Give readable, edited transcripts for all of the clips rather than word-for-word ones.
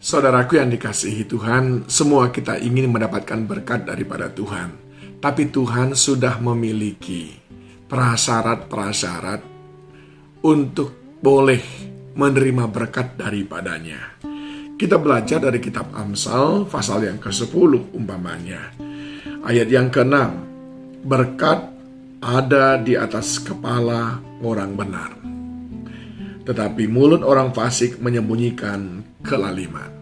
Saudaraku yang dikasihi Tuhan, semua kita ingin mendapatkan berkat daripada Tuhan. Tapi Tuhan sudah memiliki prasyarat-prasyarat untuk boleh menerima berkat daripadanya. Kita belajar dari kitab Amsal, pasal yang ke-10 umpamanya. Ayat yang ke-6, berkat ada di atas kepala orang benar, tetapi mulut orang fasik menyembunyikan kelaliman.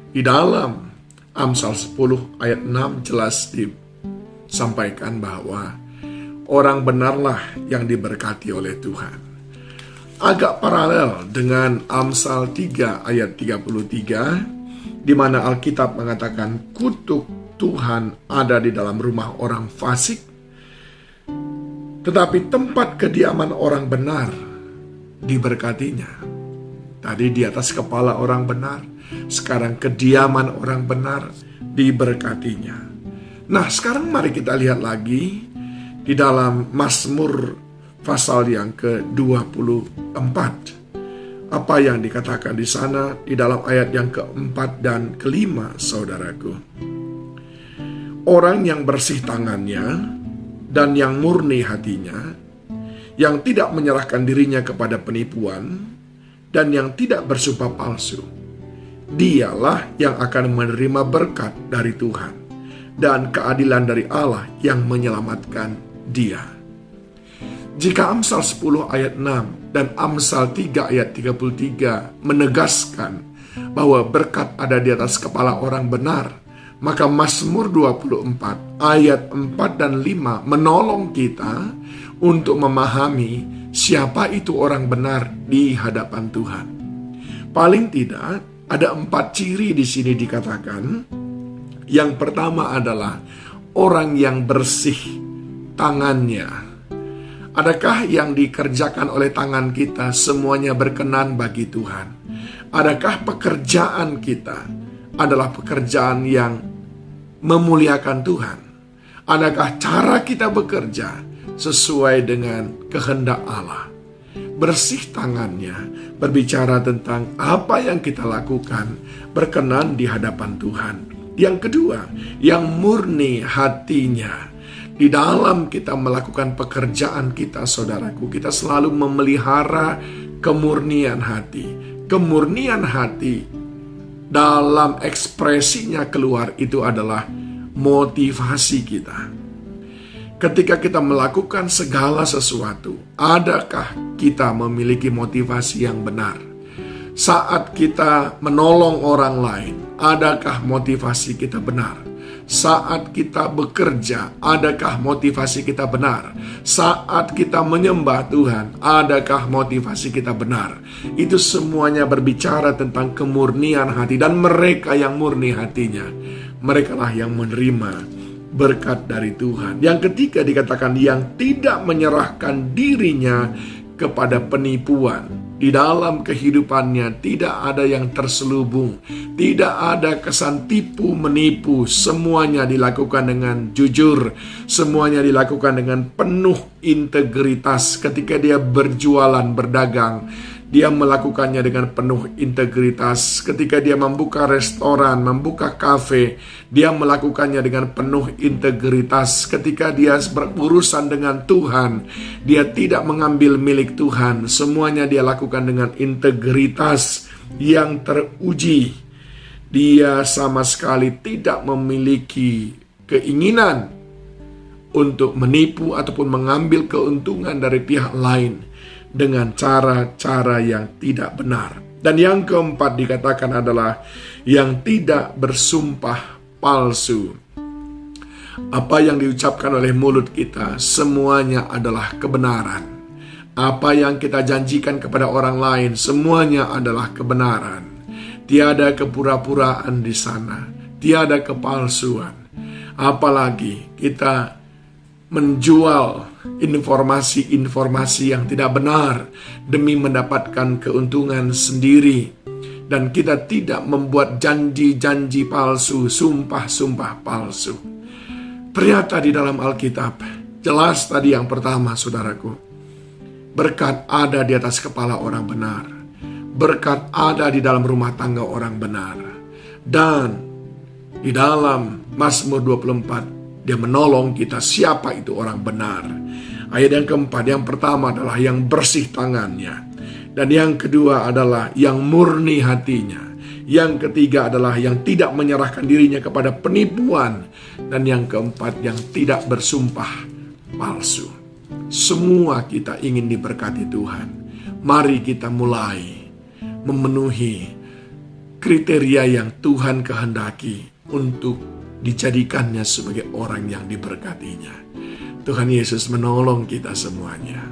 Di dalam Amsal 10 ayat 6 jelas disampaikan bahwa orang benarlah yang diberkati oleh Tuhan. Agak paralel dengan Amsal 3 ayat 33, di mana Alkitab mengatakan kutuk Tuhan ada di dalam rumah orang fasik, tetapi tempat kediaman orang benar diberkatinya. Tadi di atas kepala orang benar, sekarang kediaman orang benar diberkatinya. Nah, sekarang mari kita lihat lagi di dalam Mazmur pasal yang ke-24. Apa yang dikatakan di sana di dalam ayat yang ke-4 dan ke-5, saudaraku. Orang yang bersih tangannya dan yang murni hatinya, yang tidak menyerahkan dirinya kepada penipuan, dan yang tidak bersumpah palsu, dialah yang akan menerima berkat dari Tuhan dan keadilan dari Allah yang menyelamatkan dia. Jika Amsal 10 ayat 6 dan Amsal 3 ayat 33 menegaskan bahwa berkat ada di atas kepala orang benar, maka Mazmur 24 ayat 4 dan 5 menolong kita untuk memahami siapa itu orang benar di hadapan Tuhan. Paling tidak ada 4 ciri di sini dikatakan. Yang pertama adalah orang yang bersih tangannya. Adakah yang dikerjakan oleh tangan kita semuanya berkenan bagi Tuhan? Adakah pekerjaan kita adalah pekerjaan yang memuliakan Tuhan? Adakah cara kita bekerja sesuai dengan kehendak Allah? Bersih tangannya berbicara tentang apa yang kita lakukan berkenan di hadapan Tuhan. Yang kedua, yang murni hatinya. Di dalam kita melakukan pekerjaan kita, saudaraku, kita selalu memelihara kemurnian hati. Kemurnian hati dalam ekspresinya keluar itu adalah motivasi kita. Ketika kita melakukan segala sesuatu, adakah kita memiliki motivasi yang benar? Saat kita menolong orang lain, adakah motivasi kita benar? Saat kita bekerja, adakah motivasi kita benar? Saat kita menyembah Tuhan, adakah motivasi kita benar? Itu semuanya berbicara tentang kemurnian hati. Dan mereka yang murni hatinya, merekalah yang menerima berkat dari Tuhan. Yang ketiga dikatakan yang tidak menyerahkan dirinya kepada penipuan. Di dalam kehidupannya tidak ada yang terselubung, tidak ada kesan tipu menipu. Semuanya dilakukan dengan jujur, semuanya dilakukan dengan penuh integritas. Ketika dia berjualan, berdagang, dia melakukannya dengan penuh integritas. Ketika dia membuka restoran, membuka kafe, dia melakukannya dengan penuh integritas. Ketika dia berurusan dengan Tuhan, dia tidak mengambil milik Tuhan. Semuanya dia lakukan dengan integritas yang teruji. Dia sama sekali tidak memiliki keinginan untuk menipu ataupun mengambil keuntungan dari pihak lain dengan cara-cara yang tidak benar. Dan yang keempat dikatakan adalah yang tidak bersumpah palsu. Apa yang diucapkan oleh mulut kita semuanya adalah kebenaran. Apa yang kita janjikan kepada orang lain semuanya adalah kebenaran. Tiada kepura-puraan di sana, tiada kepalsuan. Apalagi kita menjual informasi-informasi yang tidak benar demi mendapatkan keuntungan sendiri, dan kita tidak membuat janji-janji palsu, sumpah-sumpah palsu. Ternyata di dalam Alkitab jelas tadi yang pertama, saudaraku, berkat ada di atas kepala orang benar, berkat ada di dalam rumah tangga orang benar, Dan di dalam Mazmur 24, dia menolong kita siapa itu orang benar. Ayat yang keempat, yang pertama adalah yang bersih tangannya. Dan yang kedua adalah yang murni hatinya. Yang ketiga adalah yang tidak menyerahkan dirinya kepada penipuan. Dan yang keempat, yang tidak bersumpah palsu. Semua kita ingin diberkati Tuhan. Mari kita mulai memenuhi kriteria yang Tuhan kehendaki untuk dijadikannya sebagai orang yang diberkatinya. Tuhan Yesus menolong kita semuanya.